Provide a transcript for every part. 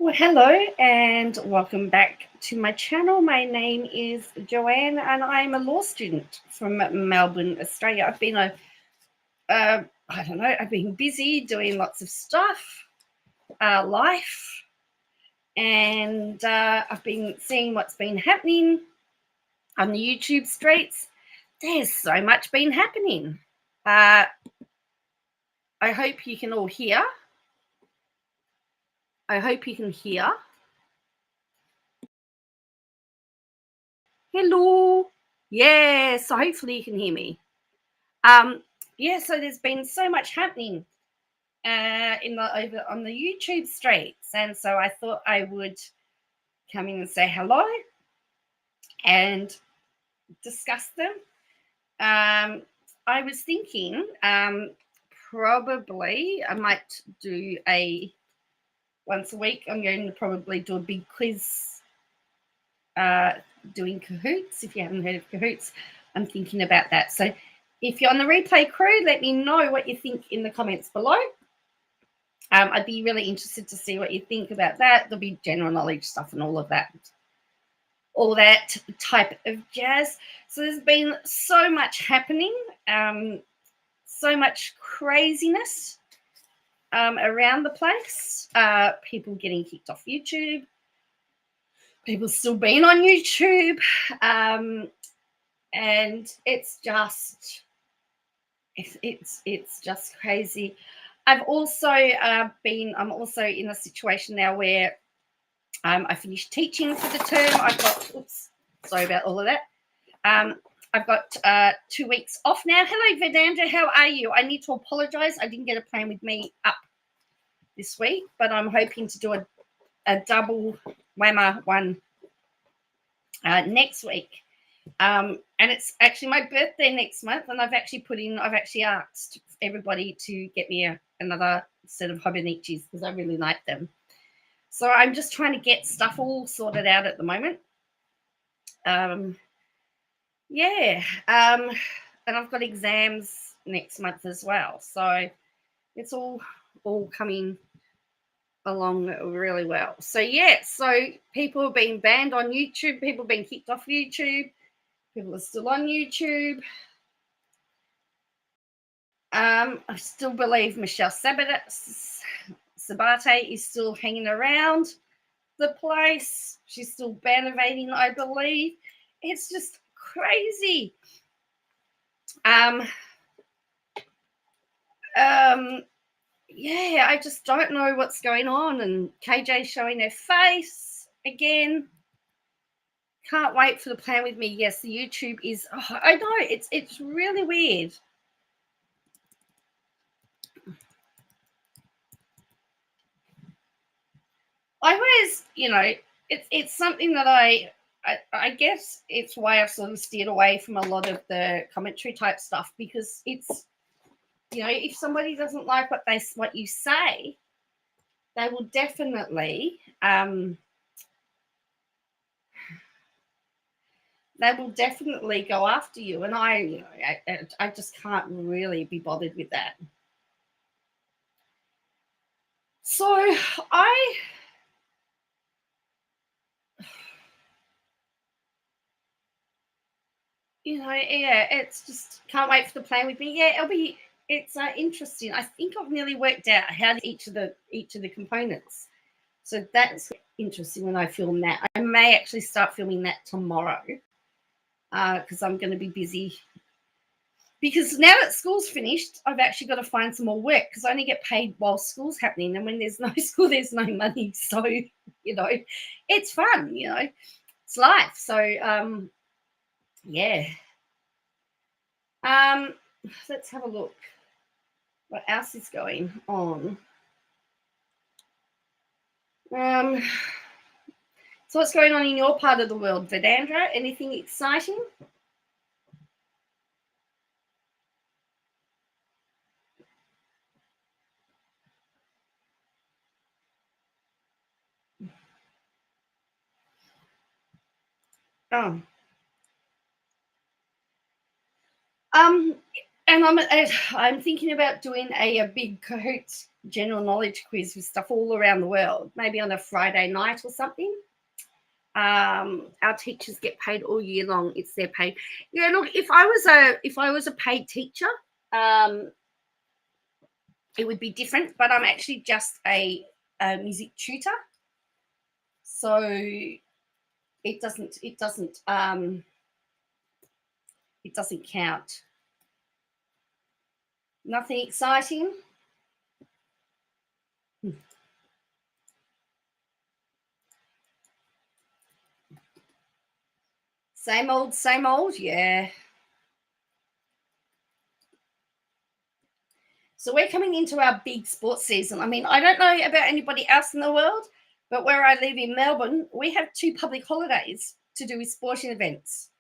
Well, hello and welcome back to my channel. My name is Joanne and I'm a law student from Melbourne, Australia. I've been busy doing lots of stuff, life, and I've been seeing what's been happening on the YouTube streets. There's so much been happening. I hope you can all hear. I hope you can hear. Hello. Yeah, so hopefully you can hear me. So there's been so much happening over on the YouTube streets, and so I thought I would come in and say hello and discuss them. I was thinking probably I might do once a week. I'm going to probably do a big quiz doing Cahoots. If you haven't heard of Cahoots, I'm thinking about that. So if you're on the replay crew, let me know what you think in the comments below. I'd be really interested to see what you think about that. There'll be general knowledge stuff and all that type of jazz. So there's been so much happening, so much craziness around the place. People getting kicked off YouTube, people still being on YouTube, and it's just crazy. I'm also in a situation now where I finished teaching for the term. Sorry about all of that. I've got 2 weeks off now. Hello, Vedandra. How are you? I need to apologize. I didn't get a plan with me up this week, but I'm hoping to do a double whammer one next week. And it's actually my birthday next month, and I've actually asked everybody to get me another set of Hobonichis because I really like them. So I'm just trying to get stuff all sorted out at the moment. And I've got exams next month as well. So it's all coming along really well. So people have been banned on YouTube. People have been kicked off YouTube. People are still on YouTube. I still believe Michelle Sabate is still hanging around the place. She's still bannervating, I believe. It's just crazy. I just don't know what's going on. And KJ showing their face again. Can't wait for the plan with me. Yes, the YouTube is. Oh, I know it's really weird. I always, it's something that I guess it's why I've sort of steered away from a lot of the commentary type stuff, because it's, if somebody doesn't like what you say, they will definitely go after you, and I just can't really be bothered with that. So it's just can't wait for the plan with me. It's interesting. I think I've nearly worked out how each of the components. So that's interesting when I film that. I may actually start filming that tomorrow because I'm going to be busy. Because now that school's finished, I've actually got to find some more work because I only get paid while school's happening. And when there's no school, there's no money. So, it's fun, it's life. So, let's have a look. What else is going on? So what's going on in your part of the world, Vedandra? Anything exciting? Oh. And I'm thinking about doing a big Cahoots general knowledge quiz with stuff all around the world, maybe on a Friday night or something. Our teachers get paid all year long. It's their pay. Yeah, look, if I was a paid teacher, it would be different. But I'm actually just a music tutor, so it doesn't count. Nothing exciting. Same old, yeah. So we're coming into our big sports season. I mean, I don't know about anybody else in the world, but where I live in Melbourne, we have 2 public holidays to do with sporting events.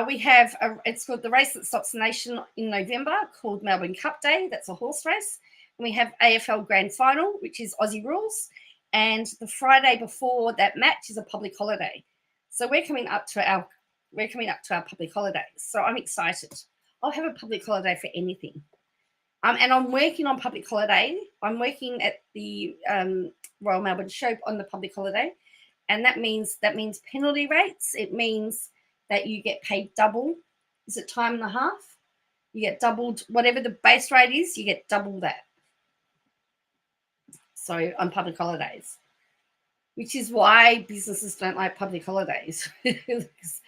We have it's called the race that stops the nation in November, called Melbourne Cup Day. That's a horse race. And we have AFL Grand Final, which is Aussie rules. And the Friday before that match is a public holiday. So we're coming up to our public holidays. So I'm excited. I'll have a public holiday for anything. And I'm working on public holiday. I'm working at the Royal Melbourne Show on the public holiday, and that means penalty rates. It means that you get paid double. Is it time and a half? You get doubled. Whatever the base rate is, you get double that. So on public holidays, which is why businesses don't like public holidays. Because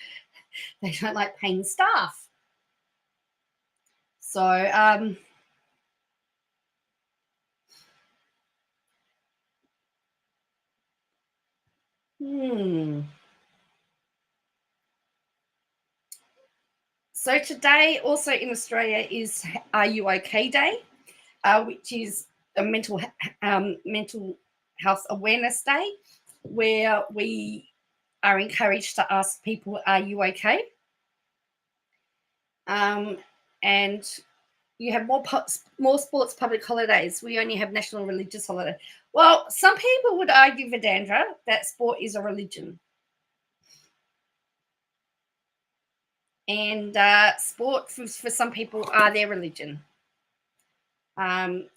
they don't like paying staff. So So today, also in Australia, is Are You OK Day, which is a mental health awareness day, where we are encouraged to ask people, "Are you okay?" And you have more sports public holidays. We only have national religious holiday. Well, some people would argue, Vedandra, that sport is a religion. And sport for some people are their religion. And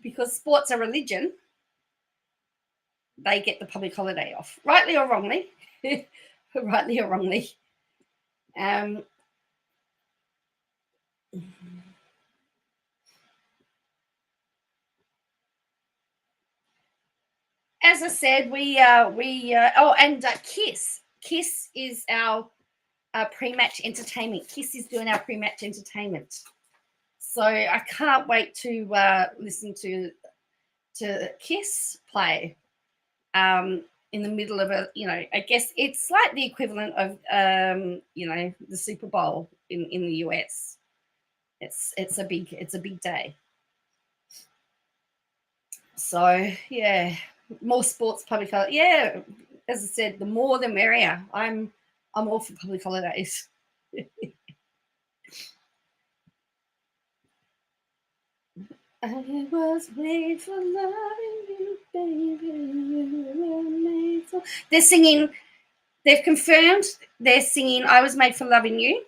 because sport's a religion, they get the public holiday off, rightly or wrongly. Rightly or wrongly. As I said, KISS is our pre-match entertainment. KISS is doing our pre-match entertainment. So I can't wait to listen to KISS play in the middle of I guess it's like the equivalent of the Super Bowl in the US. It's a big day. So yeah, more sports public holiday. Yeah, as I said, the more the merrier. I'm all for public holidays. I was made for loving you, baby. You were made for... They've confirmed they're singing I Was Made for Loving You.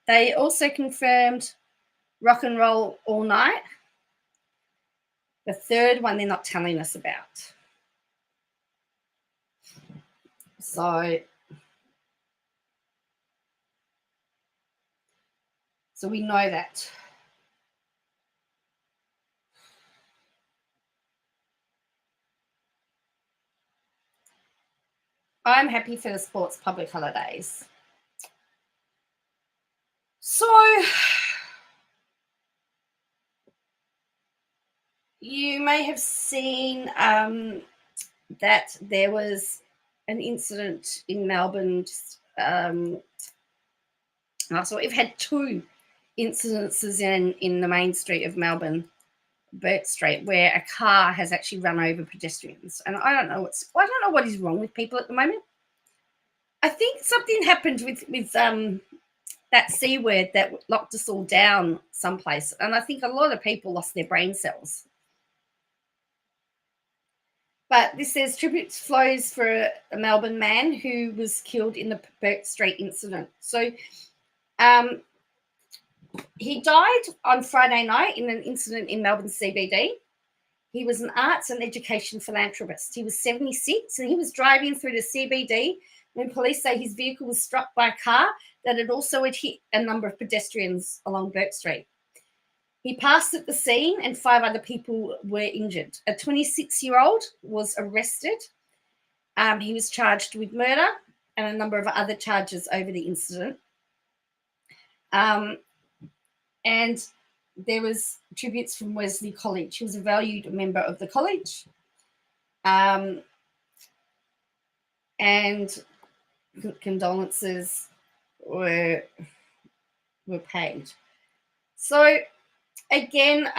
They also confirmed Rock and Roll All Night. The third one they're not telling us about. So we know that. I'm happy for the sports public holidays. So you may have seen that there was an incident in Melbourne. So we've had 2 incidences in the main street of Melbourne, Bourke Street, where a car has actually run over pedestrians. And I don't know what is wrong with people at the moment. I think something happened with that C word that locked us all down someplace. And I think a lot of people lost their brain cells. But this says tribute flows for a Melbourne man who was killed in the Bourke Street incident. So He died on Friday night in an incident in Melbourne CBD. He was an arts and education philanthropist. He was 76 and he was driving through the CBD when police say his vehicle was struck by a car that had also hit a number of pedestrians along Bourke Street. He passed at the scene and 5 other people were injured. A 26-year-old was arrested. He was charged with murder and a number of other charges over the incident. And there was tributes from Wesley College. He was a valued member of the college. And condolences were paid. So again,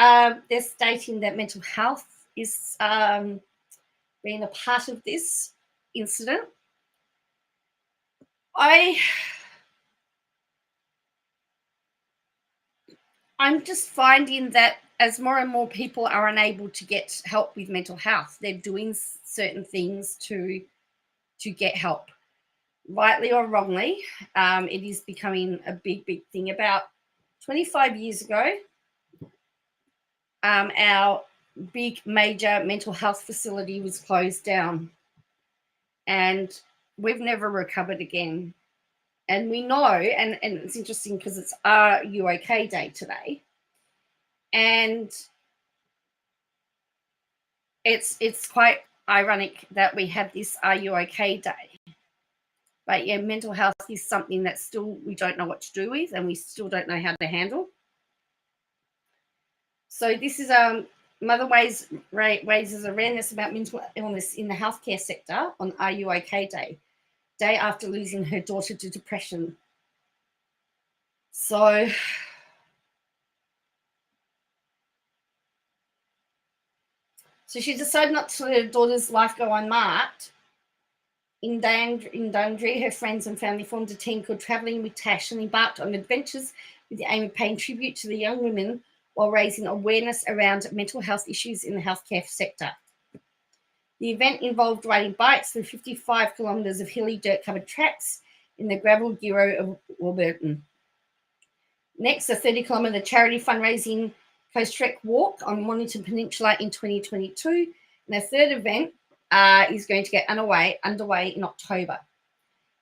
they're stating that mental health is being a part of this incident. I'm just finding that as more and more people are unable to get help with mental health, they're doing certain things to get help. Rightly or wrongly, it is becoming a big thing. About 25 years ago, our big major mental health facility was closed down and we've never recovered again. And we know, and it's interesting because it's Are You OK Day today. And it's quite ironic that we have this Are You OK Day. But yeah, mental health is something that still we don't know what to do with and we still don't know how to handle. So this is Mother raises awareness about mental illness in the healthcare sector on Are You OK Day, day after losing her daughter to depression. So she decided not to let her daughter's life go unmarked. In Dundry, her friends and family formed a team called Travelling with Tash and embarked on adventures with the aim of paying tribute to the young women while raising awareness around mental health issues in the healthcare sector. The event involved riding bikes through 55 kilometres of hilly dirt-covered tracks in the gravel Giro of Warburton. Next, a 30-kilometre charity fundraising Coast Trek walk on Mornington Peninsula in 2022. And a third event is going to get underway in October.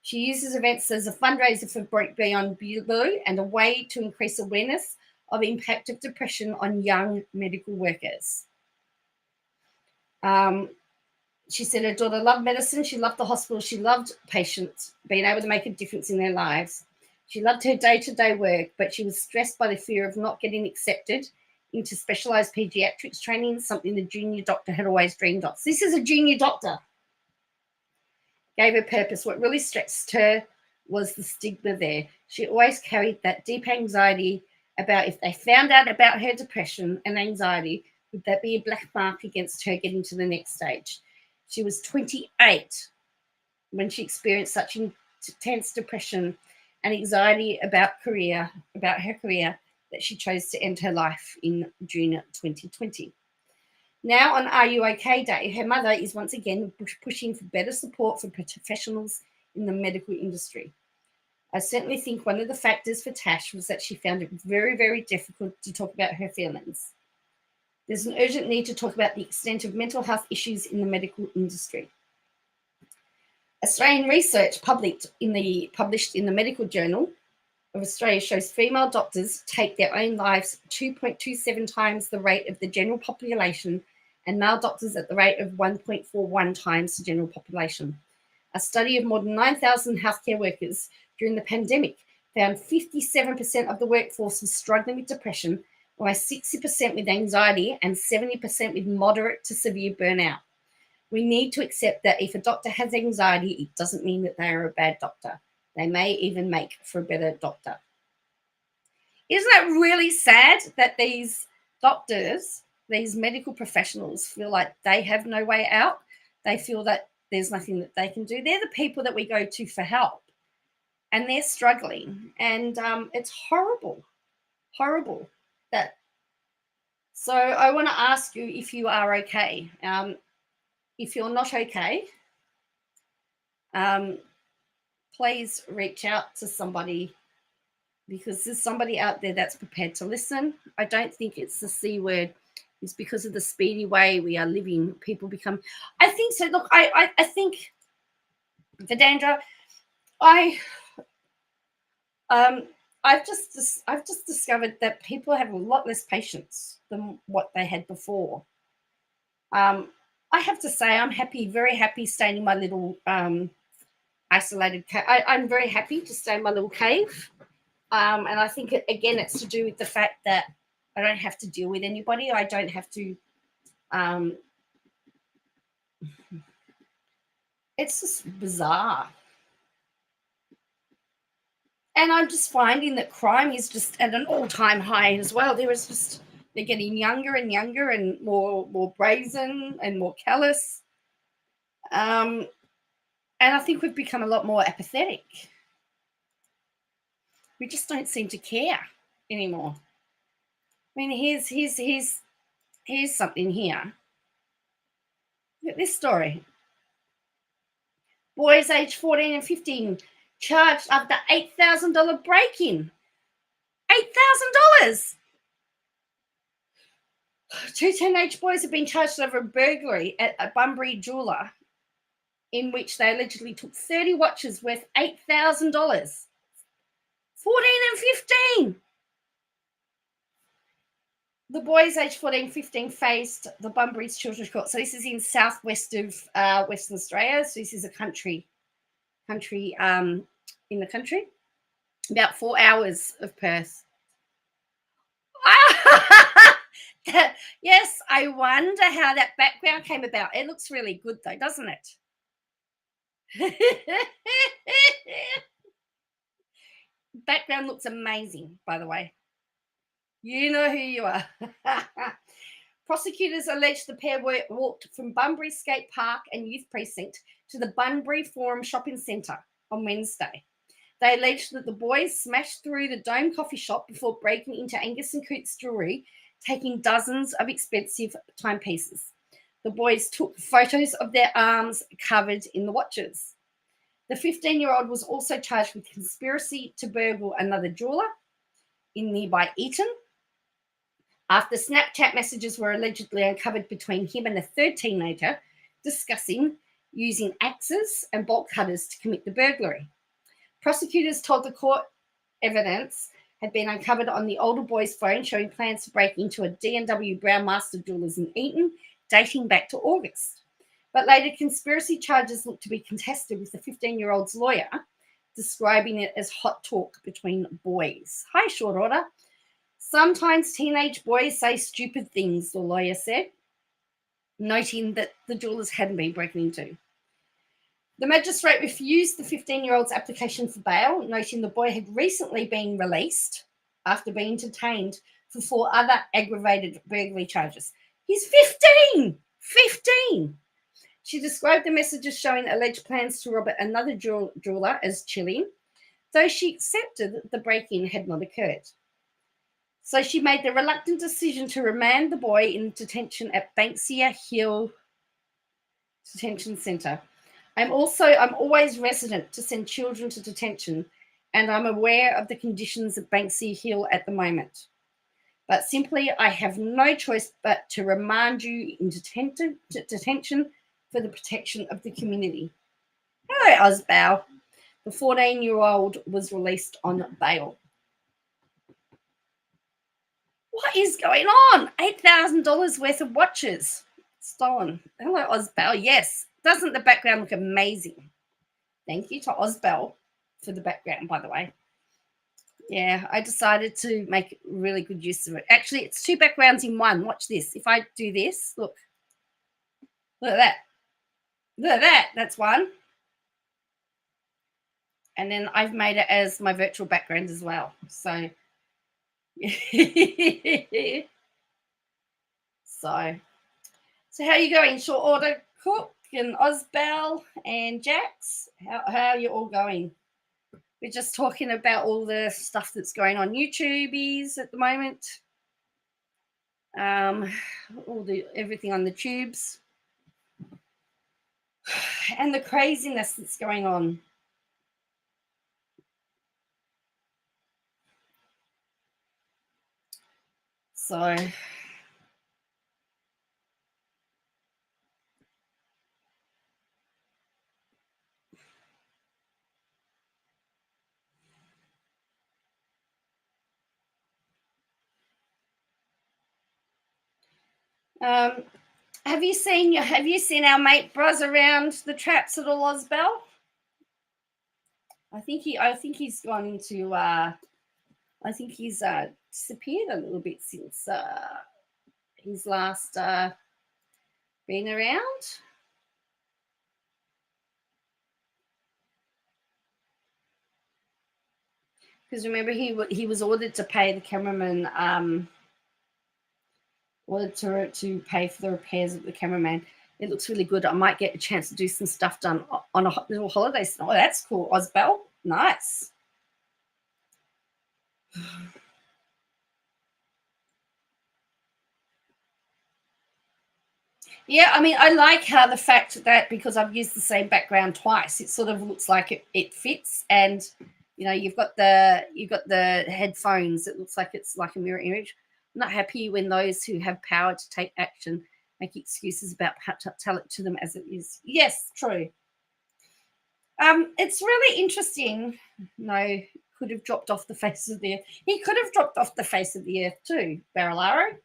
She uses events as a fundraiser for Beyond Blue and a way to increase awareness of the impact of depression on young medical workers. She said her daughter loved medicine, she loved the hospital, she loved patients, being able to make a difference in their lives. She loved her day-to-day work, but she was stressed by the fear of not getting accepted into specialised paediatrics training, something the junior doctor had always dreamed of. So this is a junior doctor. Gave her purpose. What really stressed her was the stigma there. She always carried that deep anxiety about if they found out about her depression and anxiety, would that be a black mark against her getting to the next stage? She was 28 when she experienced such intense depression and anxiety about her career, that she chose to end her life in June 2020. Now on Are You OK Day, her mother is once again pushing for better support for professionals in the medical industry. I certainly think one of the factors for Tash was that she found it very, very difficult to talk about her feelings. There's an urgent need to talk about the extent of mental health issues in the medical industry. Australian research published in the Medical Journal of Australia shows female doctors take their own lives 2.27 times the rate of the general population and male doctors at the rate of 1.41 times the general population. A study of more than 9,000 healthcare workers during the pandemic found 57% of the workforce was struggling with depression, while 60% with anxiety and 70% with moderate to severe burnout. We need to accept that if a doctor has anxiety, it doesn't mean that they are a bad doctor. They may even make for a better doctor. Isn't that really sad that these doctors, these medical professionals, feel like they have no way out? They feel that there's nothing that they can do. They're the people that we go to for help, and they're struggling. And it's horrible. So I want to ask you if you are okay. If you're not okay, please reach out to somebody because there's somebody out there that's prepared to listen. I don't think it's the C word. It's because of the speedy way we are living. People become, I think so. Look, I think, Vidandra, um, I've just discovered that people have a lot less patience than what they had before. I have to say, I'm happy, very happy, staying in my little isolated cave. I'm very happy to stay in my little cave. And I think, again, it's to do with the fact that I don't have to deal with anybody. I don't have to. It's just bizarre. And I'm just finding that crime is just at an all-time high as well. They're getting younger and younger and more brazen and more callous. And I think we've become a lot more apathetic. We just don't seem to care anymore. I mean, here's something here. Look at this story. Boys aged 14 and 15 charged after $8,000 break-in. $8,000. Two teenage boys have been charged over a burglary at a Bunbury jeweler in which they allegedly took 30 watches worth $8,000. 14 and 15. The boys aged 14 and 15 faced the Bunbury's Children's Court. So this is in southwest of Western Australia. So this is a country in the country. About 4 hours of Perth. Yes, I wonder how that background came about. It looks really good though, doesn't it? Background looks amazing, by the way. You know who you are. Prosecutors allege the pair walked from Bunbury Skate Park and Youth Precinct to the Bunbury Forum Shopping Centre on Wednesday. They alleged that the boys smashed through the Dome coffee shop before breaking into Angus & Coote's jewellery, taking dozens of expensive timepieces. The boys took photos of their arms covered in the watches. The 15-year-old was also charged with conspiracy to burgle another jeweller in nearby Eton, after Snapchat messages were allegedly uncovered between him and a third teenager discussing using axes and bolt cutters to commit the burglary. Prosecutors told the court evidence had been uncovered on the older boy's phone showing plans to break into a D&W Brown Master Jewelers in Eton, dating back to August. But later, conspiracy charges looked to be contested, with the 15-year-old's lawyer describing it as hot talk between boys. Hi, short order. Sometimes teenage boys say stupid things, the lawyer said, noting that the jewellers hadn't been broken into. The magistrate refused the 15-year-old's application for bail, noting the boy had recently been released after being detained for 4 other aggravated burglary charges. He's 15! 15! She described the messages showing alleged plans to rob another jeweller as chilling, though she accepted that the break-in had not occurred. So she made the reluctant decision to remand the boy in detention at Banksia Hill Detention Centre. I'm always resident to send children to detention, and I'm aware of the conditions at Banksia Hill at the moment. But simply, I have no choice but to remand you in detention for the protection of the community. Hello, Osbow. The 14-year-old was released on bail. What is going on? $8,000 worth of watches stolen. Hello, Osbell. Yes. Doesn't the background look amazing? Thank you to Osbell for the background, by the way. Yeah, I decided to make really good use of it. Actually, it's 2 backgrounds in one. Watch this. If I do this, look. Look at that. Look at that. That's one. And then I've made it as my virtual background as well. So... so how are you going? Short order, Cook and Osbell and Jax? How are you all going? We're just talking about all the stuff that's going on YouTubies at the moment. Everything on the tubes. And the craziness that's going on. So have you seen our mate Bros around the traps at all, Osbell? I think he's gone into I think he's disappeared a little bit since his last been around. Because remember, he was ordered to pay the cameraman, ordered to pay for the repairs of the cameraman. It looks really good. I might get a chance to do some stuff done on a little holiday. Oh, that's cool, Osbell. Nice. Yeah, I mean, I like how the fact that because I've used the same background twice, it sort of looks like it fits. And you've got the headphones. It looks like it's like a mirror image. I'm not happy when those who have power to take action make excuses about how to tell it to them as it is. Yes, true. It's really interesting. No, could have dropped off the face of the earth. He could have dropped off the face of the earth too, Barilaro.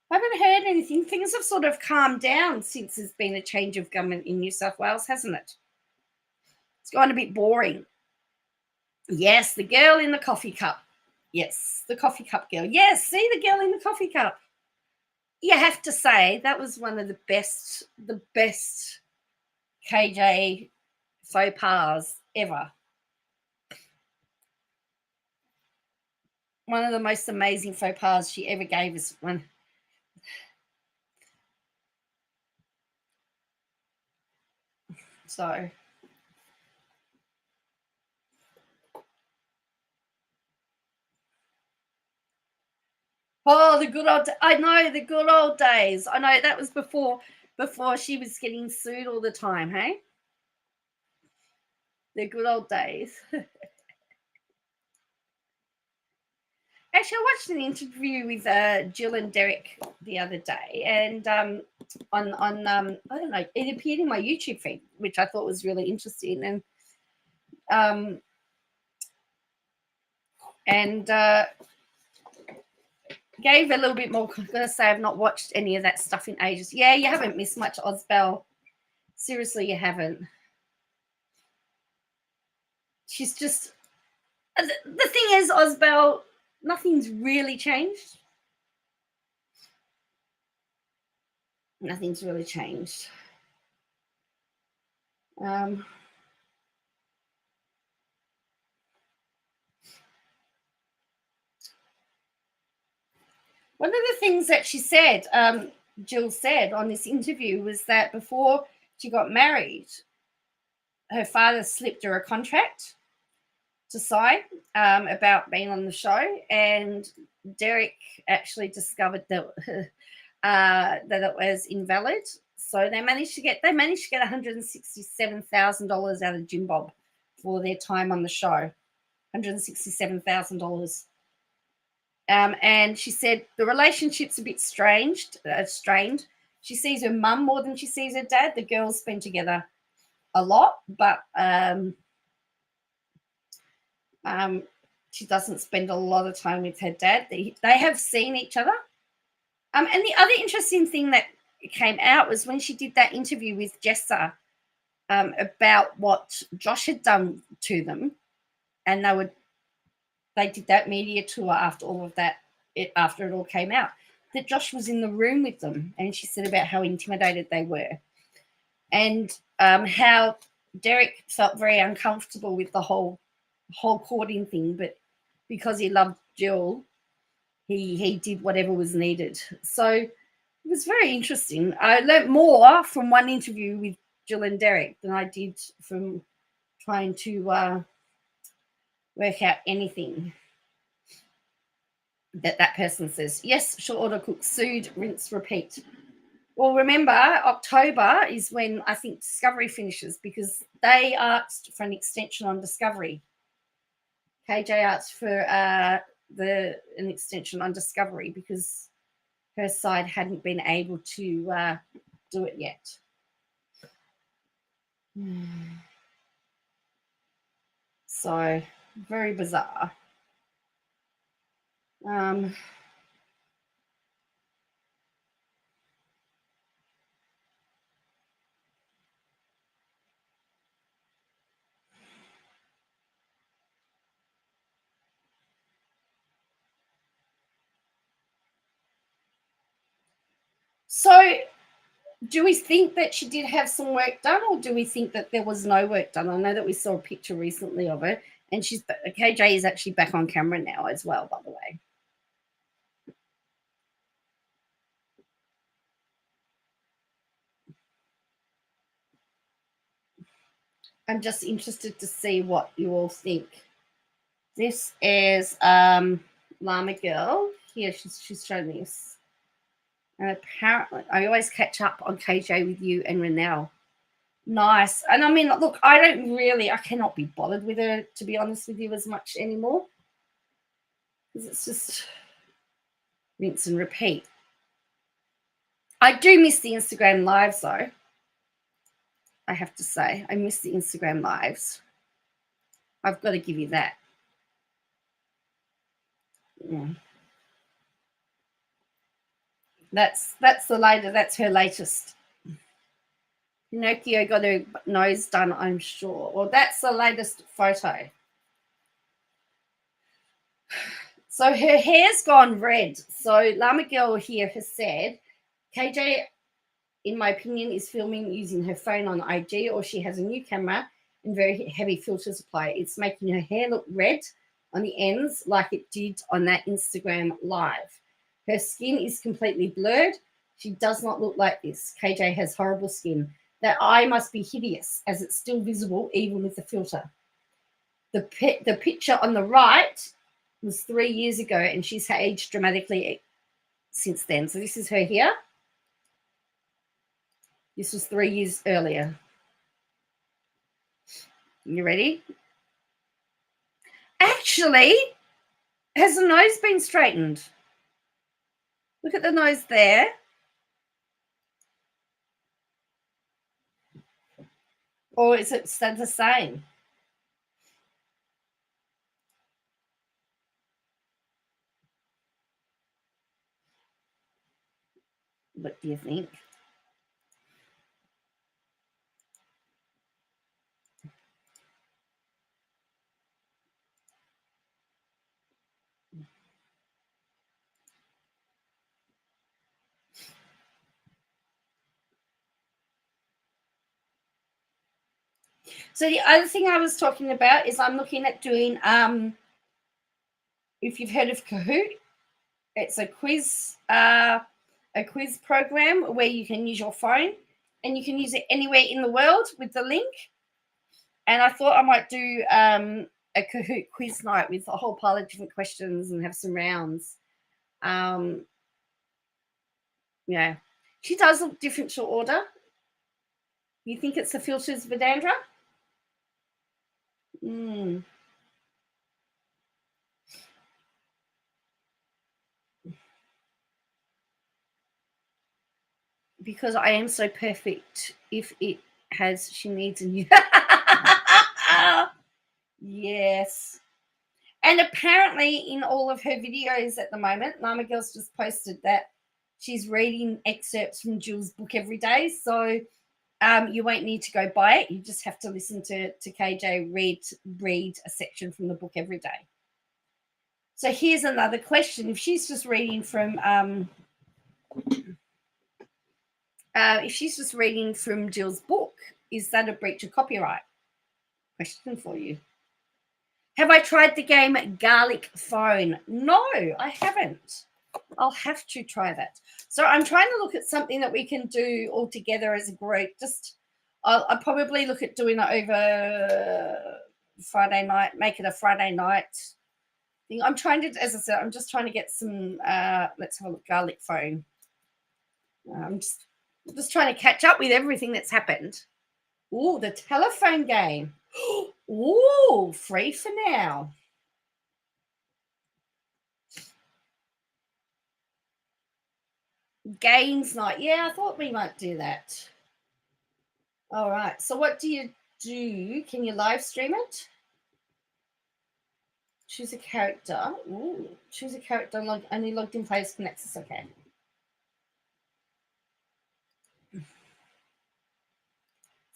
I haven't heard anything. Things have sort of calmed down since there's been a change of government in New South Wales, hasn't it? It's gone a bit boring. Yes, the girl in the coffee cup. Yes, the coffee cup girl. Yes, see the girl in the coffee cup. You have to say that was one of the best KJ faux pas ever. One of the most amazing faux pas she ever gave us. One. So. Oh, the good old. I know the good old days. I know that was before she was getting sued all the time. Hey, the good old days. Actually, I watched an interview with Jill and Derek the other day, and on I don't know, it appeared in my YouTube feed, which I thought was really interesting, and gave a little bit more. I'm gonna say I've not watched any of that stuff in ages. Yeah, you haven't missed much, Osbell. Seriously, you haven't. She's just the thing is, Osbell. Nothing's really changed. Nothing's really changed. One of the things that she said, Jill said on this interview, was that before she got married, her father slipped her a contract to sign about being on the show, and Derek actually discovered that that it was invalid. So they managed to get $167,000 out of Jim Bob for their time on the show. $167,000. And she said the relationship's a bit strained. She sees her mum more than she sees her dad. The girls spend together a lot, but she doesn't spend a lot of time with her dad. They have seen each other. And the other interesting thing that came out was when she did that interview with Jessa about what Josh had done to them, and they did that media tour after all of that, after it all came out, that Josh was in the room with them, and she said about how intimidated they were, and how Derek felt very uncomfortable with the whole courting thing, but because he loved Jill, he did whatever was needed. So it was very interesting. I learnt more from one interview with Jill and Derek than I did from trying to work out anything that person says. Yes, short order cook sued, rinse, repeat. Well, remember, October is when I think Discovery finishes, because they asked for an extension on Discovery. KJ asked for an extension on Discovery because her side hadn't been able to do it yet. So very bizarre. So do we think that she did have some work done, or do we think that there was no work done? I know that we saw a picture recently of her, and KJ is actually back on camera now as well, by the way. I'm just interested to see what you all think. This is Llama Girl. Here, she's shown this. And apparently, I always catch up on KJ with you and Renelle. Nice. And I mean, look, I cannot be bothered with her, to be honest with you, as much anymore. Because it's just rinse and repeat. I do miss the Instagram lives, though. I have to say, I miss the Instagram lives. I've got to give you that. Yeah. That's the latest. That's her latest. Pinocchio got her nose done, I'm sure. Well, that's the latest photo. So her hair's gone red. So Llama Girl here has said, KJ, in my opinion, is filming using her phone on IG, or she has a new camera and very heavy filters applied. It's making her hair look red on the ends like it did on that Instagram live. Her skin is completely blurred. She does not look like this. KJ has horrible skin. That eye must be hideous as it's still visible even with the filter. The picture on the right was 3 years ago, and she's aged dramatically since then. So this is her here. This was 3 years earlier. You ready? Actually, has the nose been straightened? Look at the nose there. Or is it still the same? What do you think? So the other thing I was talking about is I'm looking at doing, if you've heard of Kahoot, it's a quiz program where you can use your phone and you can use it anywhere in the world with the link. And I thought I might do a Kahoot quiz night with a whole pile of different questions and have some rounds. Yeah. She does look different to order. You think it's the filters, Vidandra? Because I am so perfect. If it has, she needs a new. Yes. And apparently in all of her videos at the moment, Llama Girl's just posted that she's reading excerpts from Jill's book every day. So you won't need to go buy it. You just have to listen to KJ read a section from the book every day. So here's another question. If she's just reading from Jill's book, is that a breach of copyright? Question for you. Have I tried the game Garlic Phone? No, I haven't. I'll have to try that. So I'm trying to look at something that we can do all together as a group. I'll probably look at doing it over Friday night, make it a Friday night thing. I'm trying to, as I said, I'm just trying to get some, let's have a look, Garlic Phone. I'm just trying to catch up with everything that's happened. Oh, the telephone game. Oh, free for now. Games night. Yeah, I thought we might do that. All right. So what do you do? Can you live stream it? Choose a character. Ooh, choose a character. Only logged in players can access. Okay.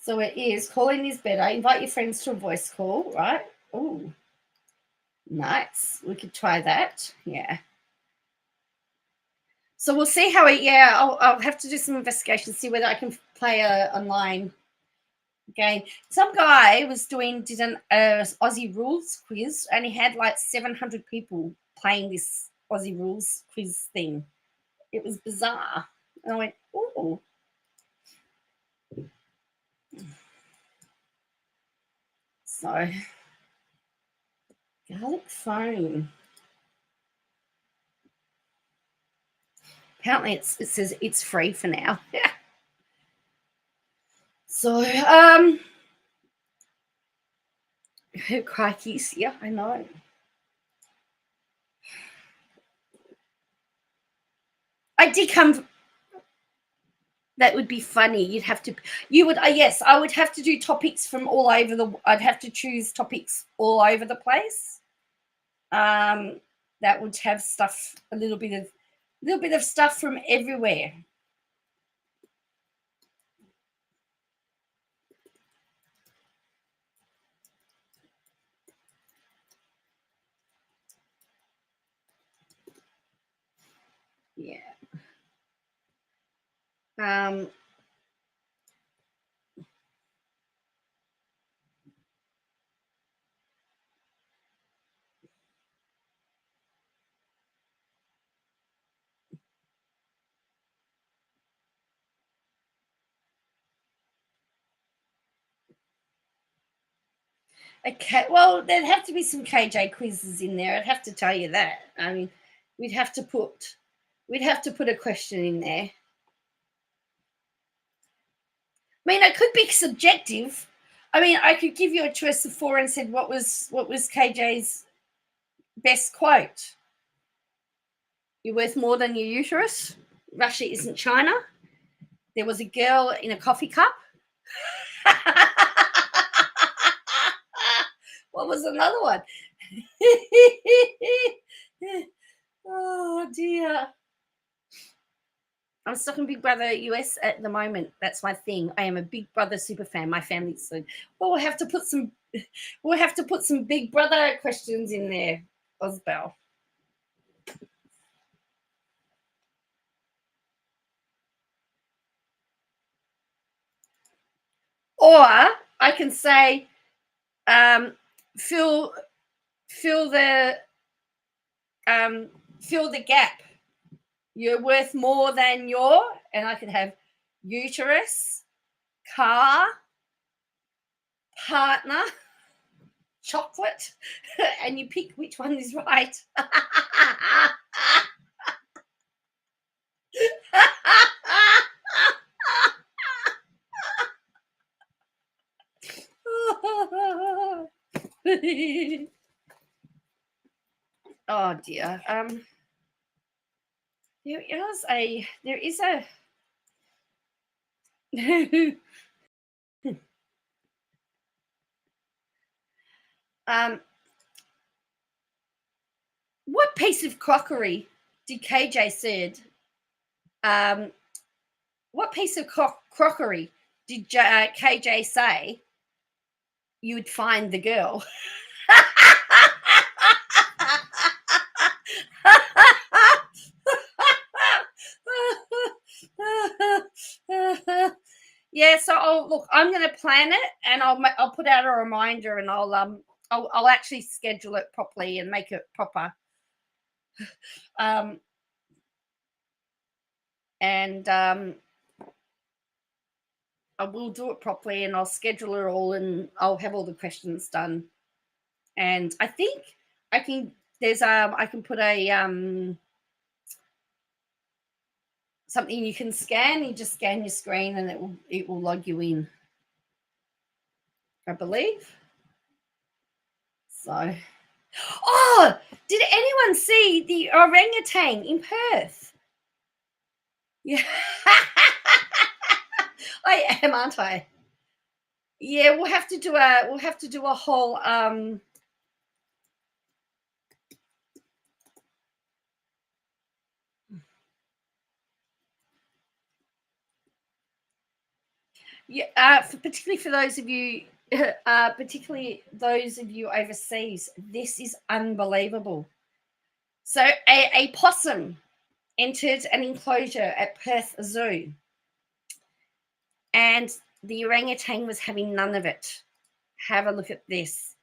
So it is calling is better. Invite your friends to a voice call, right? Ooh, nice. We could try that. Yeah. So we'll see how it. Yeah, I'll have to do some investigation, see whether I can play a online game. Some guy did an Aussie rules quiz, and he had like 700 people playing this Aussie rules quiz thing. It was bizarre, and I went, "Oh." So, garlic phone. Apparently, it says it's free for now. Yeah. So, crikeys. Yeah, I know. I did come. That would be funny. Yes, I would have to do topics from all over I'd have to choose topics all over the place. That would have stuff, a little bit of stuff from everywhere. Yeah. Okay. Well, there'd have to be some KJ quizzes in there. I'd have to tell you that. I mean, we'd have to put a question in there. I mean, it could be subjective. I mean, I could give you a choice of 4 and said what was KJ's best quote. You're worth more than your uterus. Russia isn't China. There was a girl in a coffee cup. What was another one? Oh dear. I'm stuck in Big Brother US at the moment. That's my thing. I am a Big Brother super fan. My family's so. Well, we'll have to put some Big Brother questions in there, Osbel. Or I can say, fill the gap. You're worth more than and I could have uterus, car, partner, chocolate, and you pick which one is right. Oh dear. There is a what piece of crockery did KJ said? What piece of crockery did KJ say you would find the girl? Yeah, so I'm going to plan it, and I'll put out a reminder, and I'll actually schedule it properly and make it proper. And I will do it properly, and I'll schedule it all, and I'll have all the questions done. And I think I can. I can put a something you can scan. You just scan your screen, and it will log you in, I believe. So, oh, did anyone see the orangutan in Perth? Yeah. I am, aren't I? Yeah, we'll have to do a whole yeah, particularly for those of you particularly those of you overseas, this is unbelievable. So a possum entered an enclosure at Perth Zoo, and the orangutan was having none of it. Have a look at this.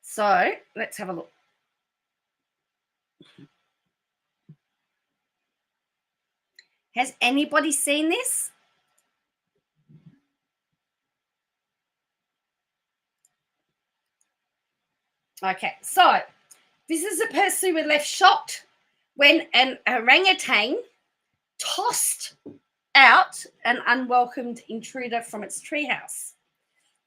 So let's have a look. Has anybody seen this? Okay, so this is a person who was left shocked when an orangutan tossed out an unwelcomed intruder from its treehouse.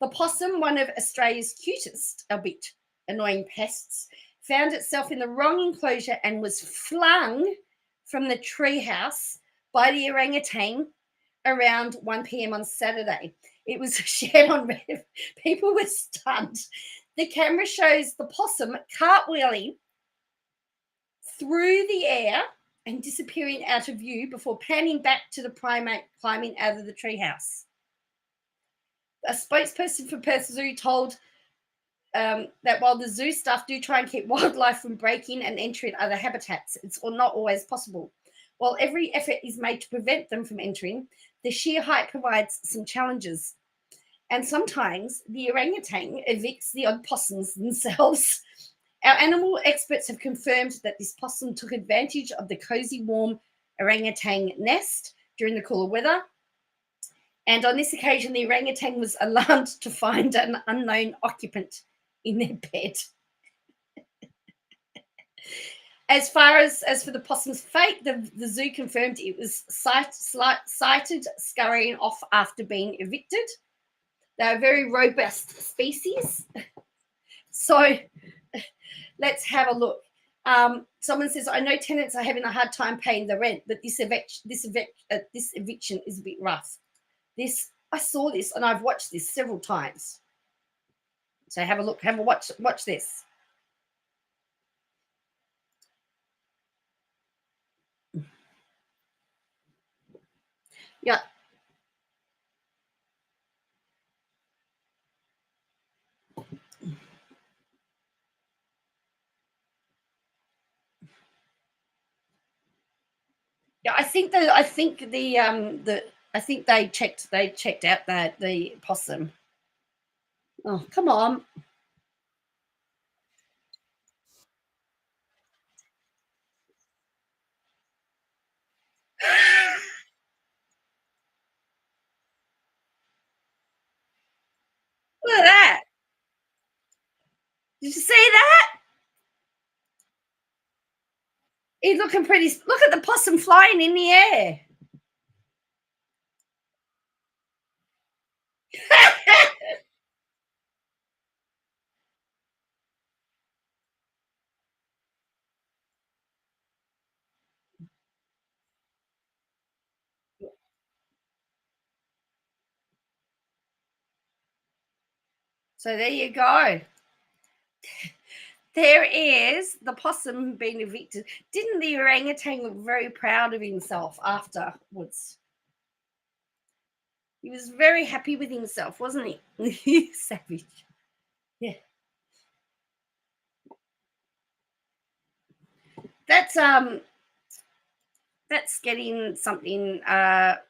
The possum, one of Australia's cutest, albeit annoying pests, found itself in the wrong enclosure and was flung from the treehouse by the orangutan around 1 p.m. on Saturday. It was shared on Reddit. People were stunned. The camera shows the possum cartwheeling through the air and disappearing out of view before panning back to the primate climbing out of the treehouse. A spokesperson for Perth Zoo told that while the zoo staff do try and keep wildlife from breaking and entering other habitats, it's not always possible. While every effort is made to prevent them from entering, the sheer height provides some challenges. And sometimes the orangutan evicts the odd possums themselves. Our animal experts have confirmed that this possum took advantage of the cozy, warm orangutan nest during the cooler weather. And on this occasion, the orangutan was alarmed to find an unknown occupant in their bed. As far as for the possum's fate, the zoo confirmed it was sighted scurrying off after being evicted. They're a very robust species. So let's have a look. Someone says, I know tenants are having a hard time paying the rent, but this eviction is a bit rough. I saw this and I've watched this several times. So have a look, watch this. Yeah. Yeah, I think they checked out the possum. Oh, come on. Look at that. Did you see that? He's looking pretty. Look at the possum flying in the air. So there you go. There is the possum being evicted. Didn't the orangutan look very proud of himself afterwards? He was very happy with himself, wasn't he? Savage. Yeah. That's getting something that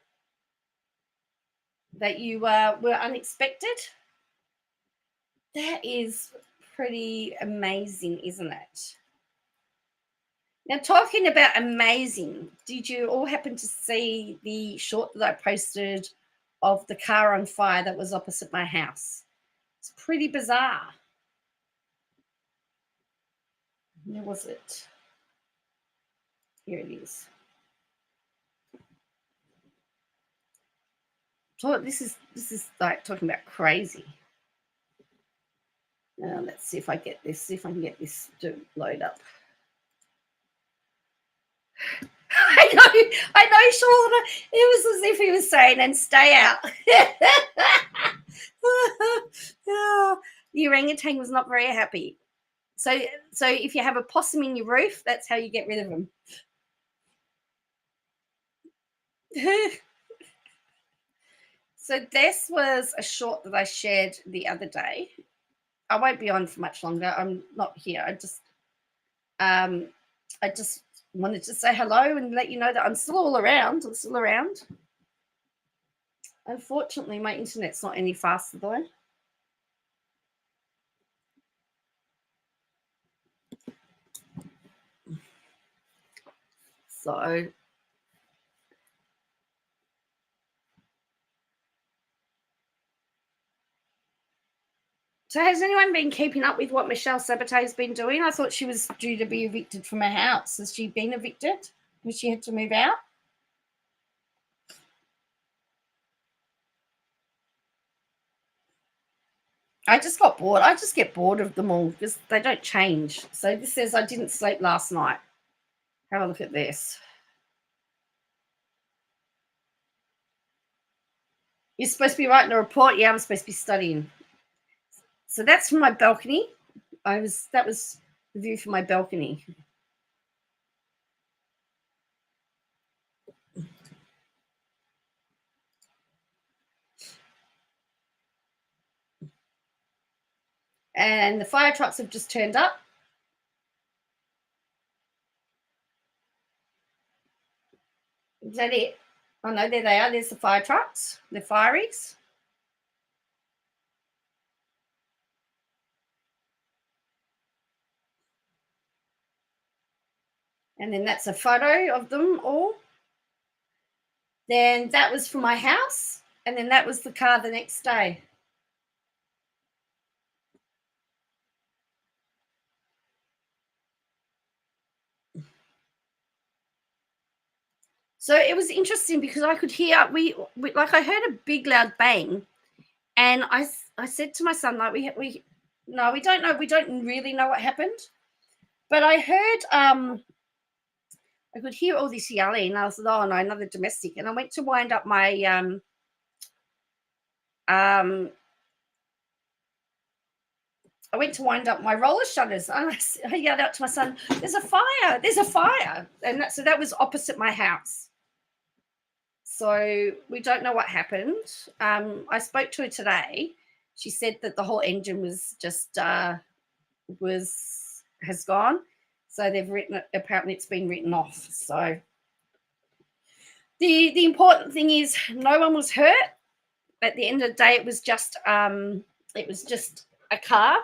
you were unexpected. That is pretty amazing, isn't it? Now, talking about amazing, did you all happen to see the short that I posted of the car on fire that was opposite my house? It's pretty bizarre. Where was it? Here it is. So this is like talking about crazy. Let's see if I get this. See if I can get this to load up. I know, Shauna. It was as if he was saying, and stay out. The orangutan was not very happy. So if you have a possum in your roof, that's how you get rid of them. So this was a short that I shared the other day. I won't be on for much longer. I'm not here. I just wanted to say hello and let you know that I'm still all around. I'm still around. Unfortunately, my internet's not any faster though. So has anyone been keeping up with what Michelle Sabatay has been doing? I thought she was due to be evicted from her house. Has she been evicted? Has she had to move out? I just got bored. I just get bored of them all because they don't change. So this says I didn't sleep last night. Have a look at this. You're supposed to be writing a report. Yeah, I'm supposed to be studying. So that's from my balcony. That was the view from my balcony. And the fire trucks have just turned up. Is that it? Oh no, there they are. There's the fire trucks, the fireys. And then that's a photo of them all. Then that was from my house. And then that was the car the next day. So it was interesting because I could hear, we like I heard a big loud bang. And I said to my son, like, we don't know. We don't really know what happened. But I heard, I could hear all this yelling. And I was like, oh, no, another domestic. And I went to wind up my, roller shutters. And I yelled out to my son, there's a fire. There's a fire. And so that was opposite my house. So we don't know what happened. I spoke to her today. She said that the whole engine was just has gone. So they've apparently it's been written off. So the important thing is no one was hurt. At the end of the day, it was just a car.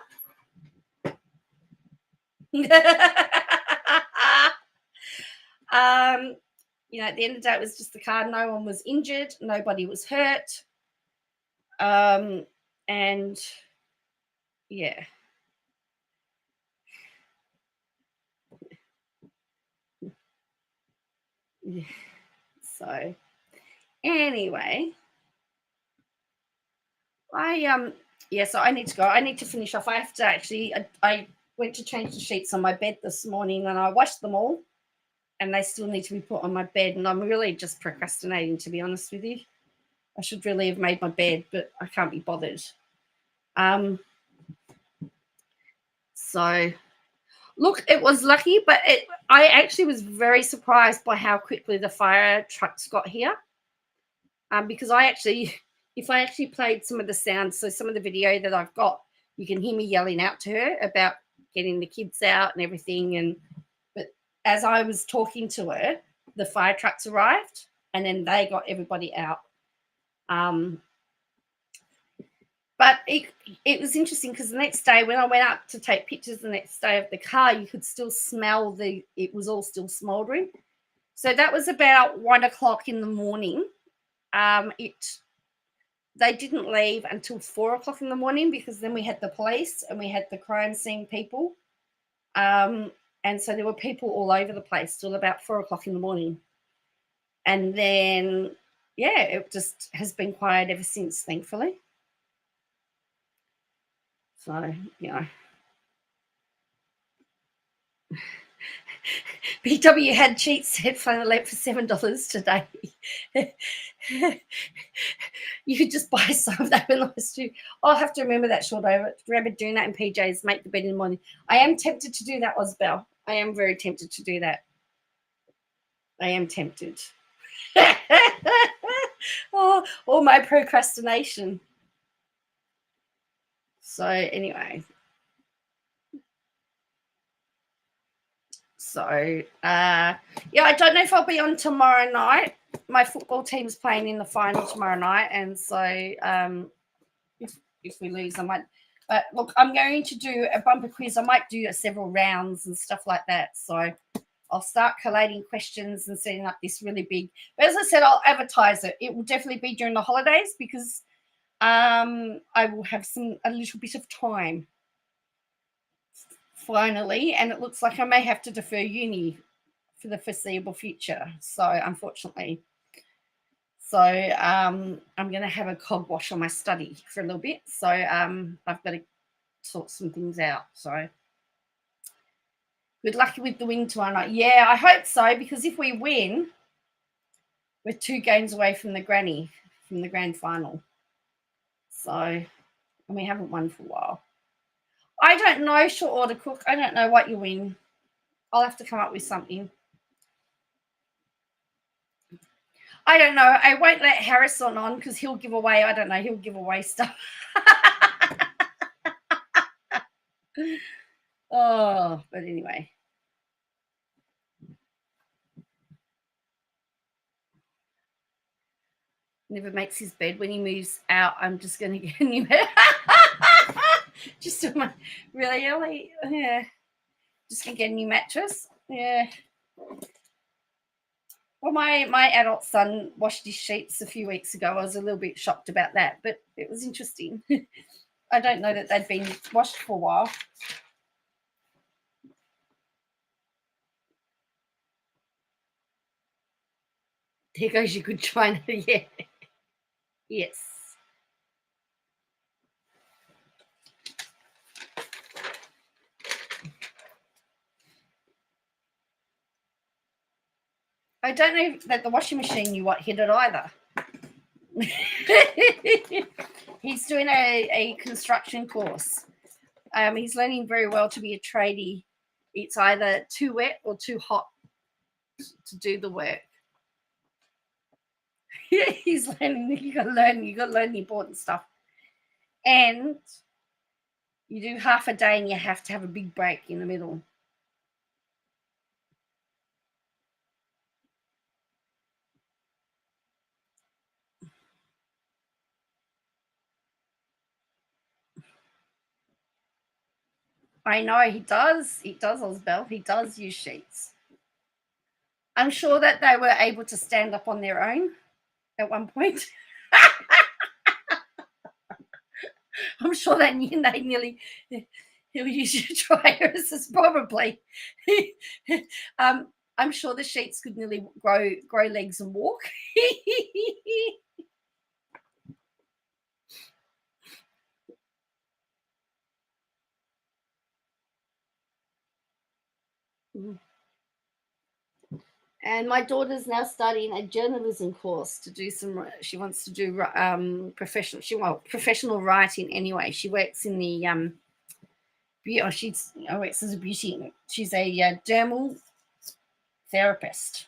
At the end of the day, it was just the car. No one was injured. Nobody was hurt. And yeah. So anyway, so I need to go. I need to finish off. I have to actually, I went to change the sheets on my bed this morning and I washed them all and they still need to be put on my bed. And I'm really just procrastinating, to be honest with you. I should really have made my bed, but I can't be bothered. So look, it was lucky, but I actually was very surprised by how quickly the fire trucks got here. Because if I actually played some of the sounds, so some of the video that I've got, you can hear me yelling out to her about getting the kids out and everything. But as I was talking to her, the fire trucks arrived and then they got everybody out. But it was interesting because the next day when I went up to take pictures the next day of the car, you could still smell it was all still smouldering. So that was about 1 o'clock in the morning. They didn't leave until 4 o'clock in the morning because then we had the police and we had the crime scene people. And so there were people all over the place till about 4 o'clock in the morning. And then, yeah, it just has been quiet ever since, thankfully. So, BW had cheats headphone elect for $7 today. You could just buy some of that. I'll have to remember that short. I remember doing that in PJs, make the bed in the morning. I am tempted to do that, Osbel. I am very tempted to do that. I am tempted. All my procrastination. So anyway. So, yeah, I don't know if I'll be on tomorrow night. My football team's playing in the final tomorrow night, and so if we lose, I might. But look, I'm going to do a bumper quiz. I might do several rounds and stuff like that. So I'll start collating questions and setting up this really big. But as I said, I'll advertise it. It will definitely be during the holidays because I will have a little bit of time. Finally, and it looks like I may have to defer uni for the foreseeable future. So unfortunately, I'm going to have a cog wash on my study for a little bit. So I've got to sort some things out. So good luck with the win tomorrow night. Yeah, I hope so, because if we win, we're 2 games away from the grand final. So, and we haven't won for a while. I don't know, short order cook. I don't know what you win. I'll have to come up with something. I don't know. I won't let Harrison on because he'll give away, I don't know, he'll give away stuff. Oh, but anyway. Never makes his bed. When he moves out, I'm just going to get a new bed. Just really, yeah. Just going to get a new mattress. Yeah. Well, my adult son washed his sheets a few weeks ago. I was a little bit shocked about that, but it was interesting. I don't know that they'd been washed for a while. There goes your good China. Yeah. Yes. I don't know that the washing machine knew what hit it either. He's doing a construction course. He's learning very well to be a tradie. It's either too wet or too hot to do the work. He's learning. You got to learn the important stuff. And you do half a day and you have to have a big break in the middle. I know he does. He does, Osbel. He does use sheets. I'm sure that they were able to stand up on their own at one point. I'm sure they nearly he'll use your dryers probably. I'm sure the sheets could nearly grow legs and walk. And my daughter's now studying a journalism course to do she wants to do professional writing anyway. She works in the works as a beauty. She's a dermal therapist,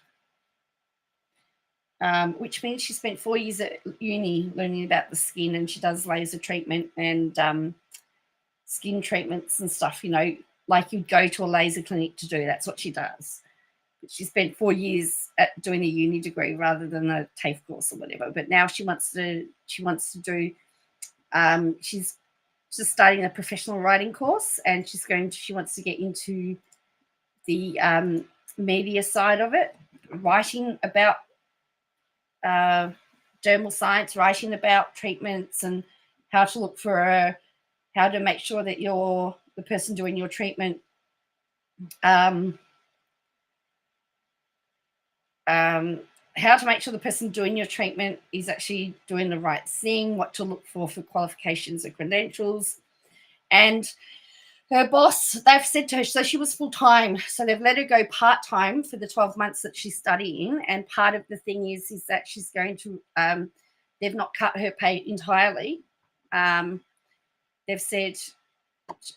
which means she spent 4 years at uni learning about the skin, and she does laser treatment and skin treatments and stuff, like you'd go to a laser clinic to do. That's what she does. She spent 4 years at doing a uni degree rather than a TAFE course or whatever. But now she wants to do. She's just starting a professional writing course, and she wants to get into the media side of it, writing about dermal science, writing about treatments and how to look for how to make sure that the person doing your treatment how to make sure the person doing your treatment is actually doing the right thing, what to look for qualifications and credentials. And her boss, they've said to her, so she was full-time, so they've let her go part-time for the 12 months that she's studying, and part of the thing is that she's going to, they've not cut her pay entirely. They've said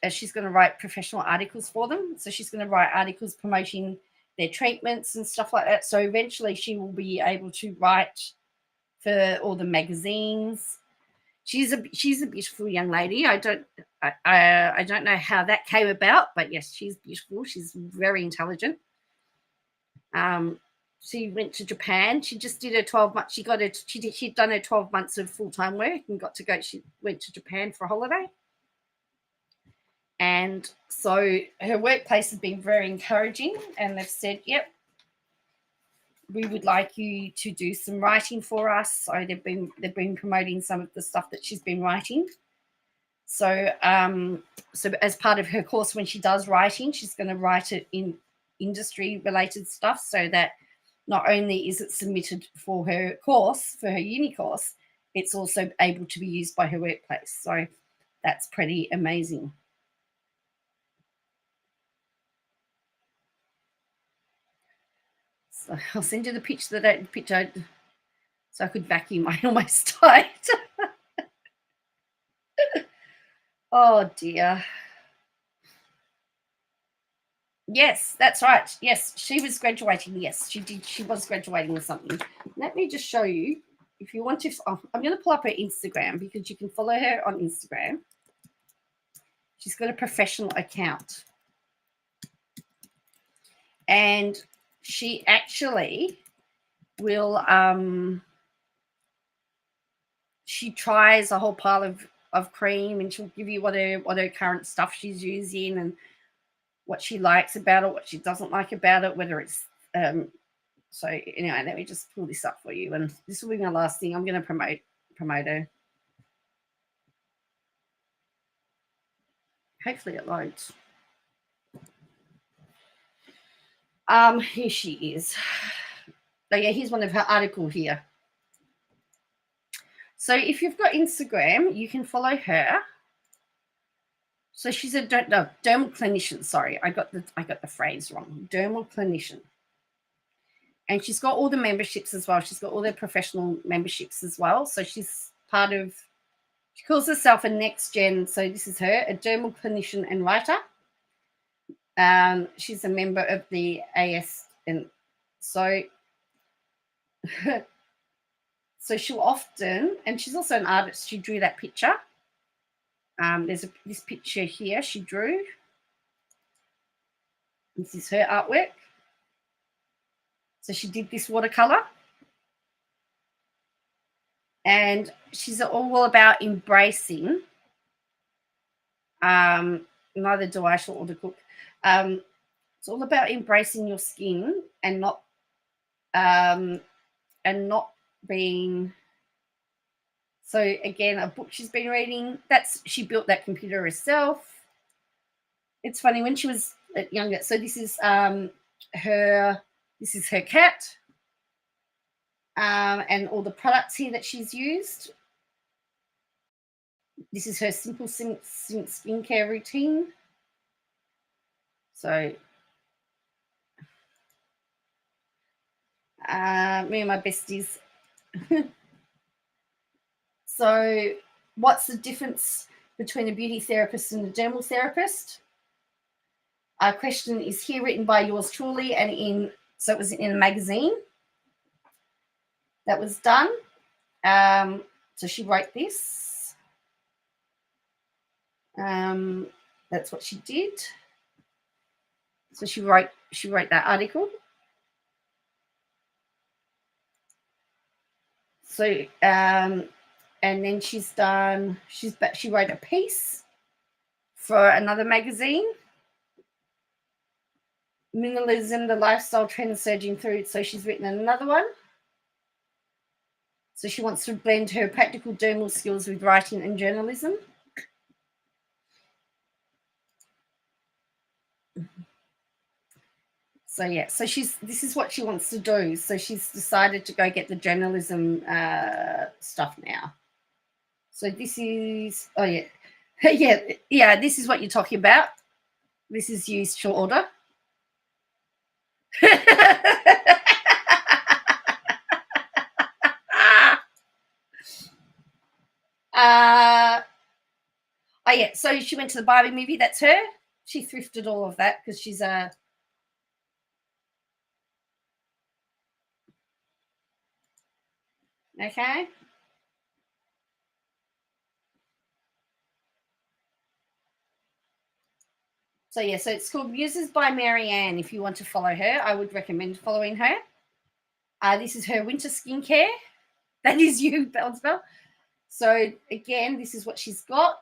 she's going to write professional articles for them, so she's going to write articles promoting their treatments and stuff like that, so eventually she will be able to write for all the magazines. She's a beautiful young lady. I don't know how that came about, but yes, she's beautiful. She's very intelligent. She went to Japan. She just did her 12 months. She'd done her 12 months of full-time work and got to go. She went to Japan for a holiday. And so her workplace has been very encouraging, and they've said, yep, we would like you to do some writing for us. So they've been promoting some of the stuff that she's been writing. So so as part of her course, when she does writing, she's going to write it in industry related stuff, so that not only is it submitted for her course, for her uni course, it's also able to be used by her workplace. So that's pretty amazing. So I'll send you the picture so I could vacuum. I almost died. Oh dear. Yes, that's right. Yes, she was graduating. Yes, she did. She was graduating or something. Let me just show you. If you want to, I'm going to pull up her Instagram because you can follow her on Instagram. She's got a professional account. And she actually will, she tries a whole pile of cream, and she'll give you what her current stuff she's using and what she likes about it, what she doesn't like about it, whether it's, so anyway, let me just pull this up for you. And this will be my last thing. I'm going to promote her. Hopefully it loads. Here she is. Oh yeah, here's one of her articles here. So if you've got Instagram, you can follow her. So she's a dermal clinician. Sorry, I got the phrase wrong. Dermal clinician. And she's got all the memberships as well. She's got all the professional memberships as well. So she's part of, she calls herself a next gen. So this is her, a dermal clinician and writer. She's a member of the AS, and so so she'll often, and she's also an artist. She drew that picture. There's this picture here she drew. This is her artwork. So she did this watercolor, and she's all about embracing. Neither do I, shall order cook. It's all about embracing your skin and not being. So again, a book she's been reading. She built that computer herself. It's funny, when she was younger. So this is her. This is her cat, and all the products here that she's used. This is her simple skincare routine. So me and my besties. So what's the difference between a beauty therapist and a dermal therapist? Our question is here, written by yours truly, and so it was in a magazine that was done. So she wrote this. That's what she did. So she wrote that article. So and then she wrote a piece for another magazine. Minimalism, the lifestyle trend surging through. So she's written another one. So she wants to blend her practical dermal skills with writing and journalism. So yeah, so this is what she wants to do. So she's decided to go get the journalism stuff now. So this is, oh yeah, yeah, this is what you're talking about. This is used short order. Oh yeah, so she went to the Barbie movie. That's her. She thrifted all of that because she's a. Okay. So yeah, so it's called Muses by Marianne. If you want to follow her, I would recommend following her. This is her winter skincare. That is you, Bellsbell. So again, this is what she's got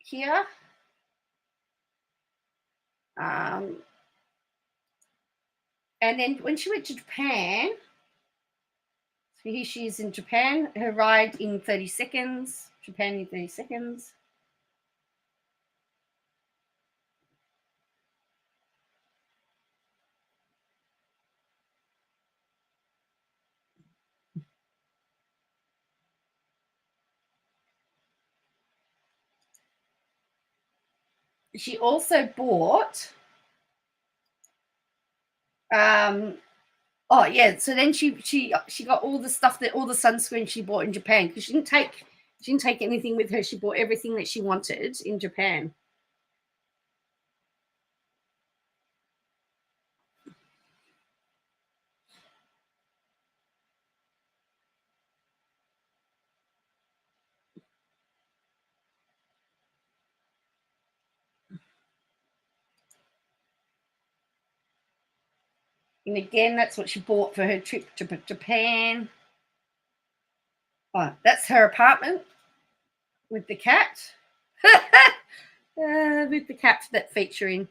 here. And then when she went to Japan, so here she is in Japan, her ride in 30 seconds, Japan in 30 seconds. She also bought, oh yeah, so then she got all the stuff, that all the sunscreen she bought in Japan, because she didn't take anything with her. She bought everything that she wanted in Japan. And again, that's what she bought for her trip to Japan. Oh, that's her apartment with the cat. With the cat that featuring.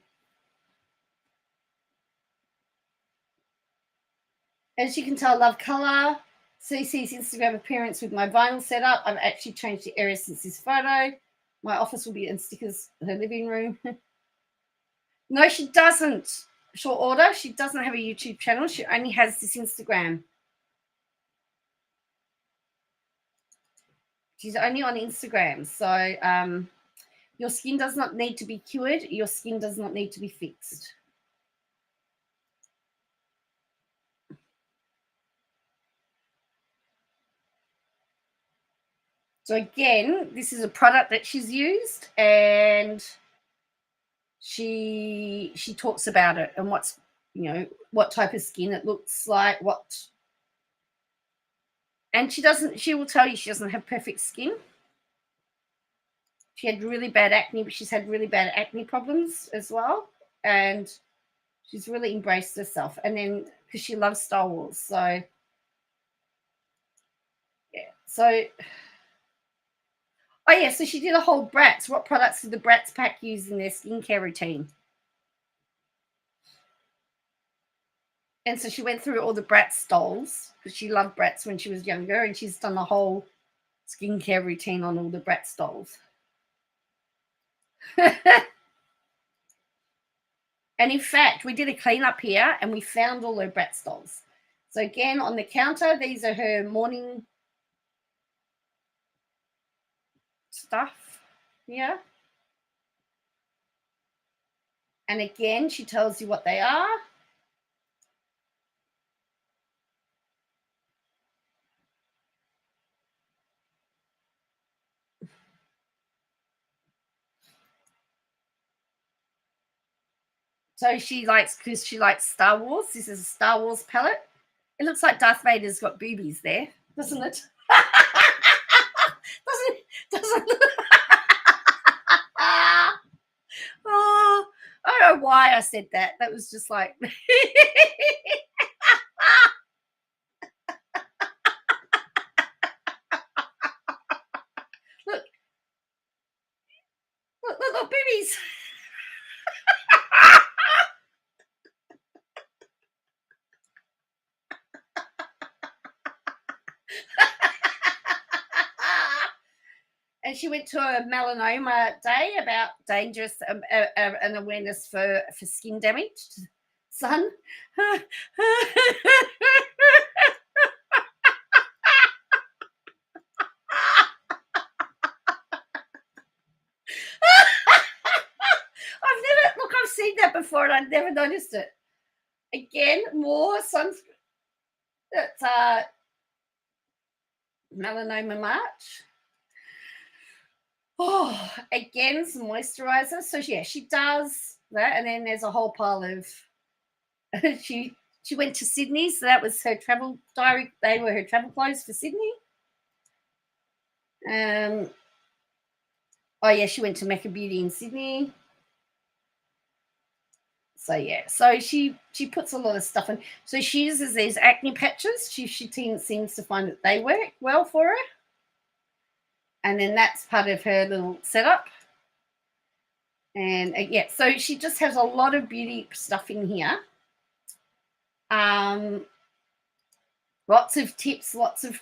As you can tell, I love colour. CC's Instagram appearance with my vinyl setup. I've actually changed the area since this photo. My office will be in stickers, her living room. No, she doesn't. Short order. She doesn't have a YouTube channel. She only has this Instagram. She's only on Instagram. So your skin does not need to be cured. Your skin does not need to be fixed. So again, this is a product that she's used, and she talks about it and what's, what type of skin it looks like, and she will tell you she doesn't have perfect skin. She had really bad acne, but she's had really bad acne problems as well, and she's really embraced herself. And then because she loves Star Wars, so yeah. So oh yeah, so she did a whole Bratz. What products did the Bratz pack use in their skincare routine? And so she went through all the Bratz dolls because she loved Bratz when she was younger, and she's done a whole skincare routine on all the Bratz dolls. And in fact, we did a cleanup here and we found all her Bratz dolls. So again, on the counter, these are her morning stuff here. And again, she tells you what they are. So she likes, because she likes Star Wars. This is a Star Wars palette. It looks like Darth Vader's got boobies there, doesn't it? doesn't Oh, I don't know why I said that. That was just like look, boobies. And she went to a melanoma day about dangerous an awareness for skin damage. Sun. seen that before and I'd never noticed it. Again, more sunscreen. That's Melanoma March. Oh, again, some moisturizer. So yeah, she does that, and then there's a whole pile of she went to Sydney, so that was her travel diary. They were her travel clothes for Sydney. Oh yeah, she went to Mecca Beauty in Sydney. So yeah, so she puts a lot of stuff in. So she uses these acne patches. She seems to find that they work well for her. And then that's part of her little setup. And yeah, so she just has a lot of beauty stuff in here. Lots of tips, lots of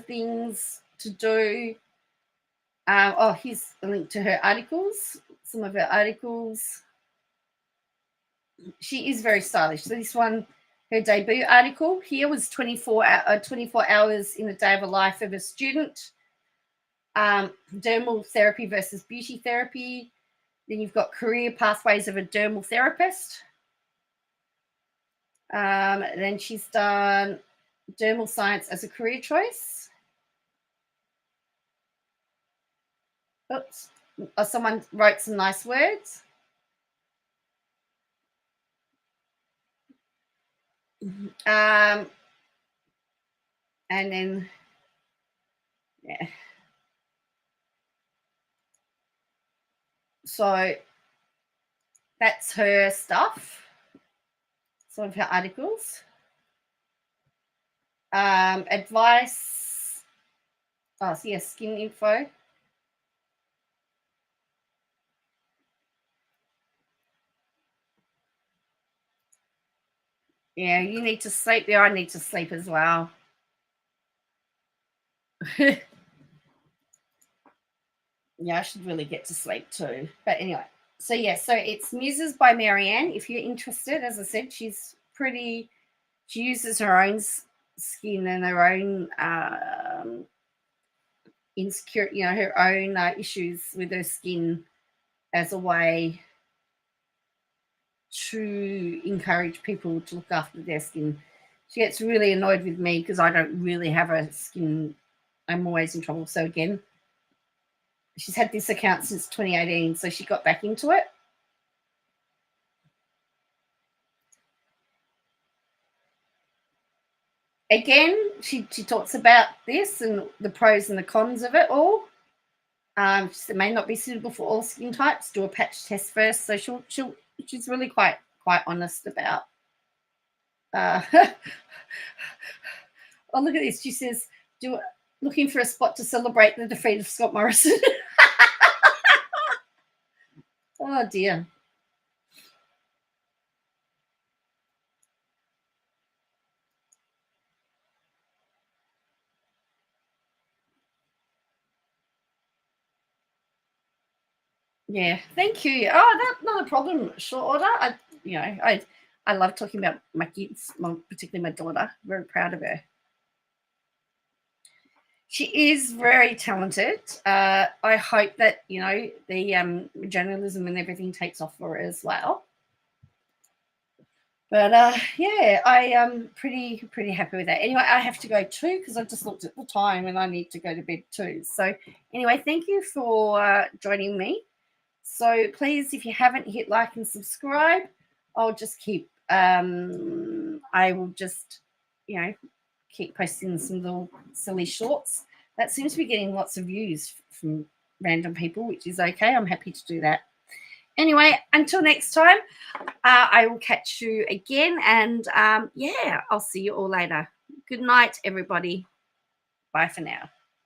things to do. Oh, here's a link to her articles, some of her articles. She is very stylish. So this one, her debut article here was 24 hours in the day of a life of a student. Dermal therapy versus beauty therapy. Then you've got career pathways of a dermal therapist. Then she's done dermal science as a career choice. Oops. Someone wrote some nice words. And then, yeah. So that's her stuff. Some of her articles. Advice. Oh, so yeah, skin info. Yeah, you need to sleep. Yeah, I need to sleep as well. Yeah, I should really get to sleep too. But anyway, so yeah, so it's Muses by Marianne. If you're interested, as I said, she uses her own skin and her own insecure, her own issues with her skin as a way to encourage people to look after their skin. She gets really annoyed with me because I don't really have a skin. I'm always in trouble. So again, she's had this account since 2018, so she got back into it. Again, she talks about this and the pros and the cons of it all. It may not be suitable for all skin types. Do a patch test first. So she's really quite honest about. Oh, look at this. She says, looking for a spot to celebrate the defeat of Scott Morrison. Oh dear. Yeah, thank you. Oh, that's not a problem. Short order. I love talking about my kids, particularly my daughter. Very proud of her. She is very talented. I hope that the journalism and everything takes off for her as well. But yeah, I am pretty happy with that. Anyway, I have to go too because I just looked at the time and I need to go to bed too. So anyway, thank you for joining me. So please, if you haven't hit like and subscribe, I'll just keep. I will just, keep posting some little silly shorts. That seems to be getting lots of views from random people, which is okay. I'm happy to do that. Anyway, until next time, I will catch you again. And yeah, I'll see you all later. Good night, everybody. Bye for now.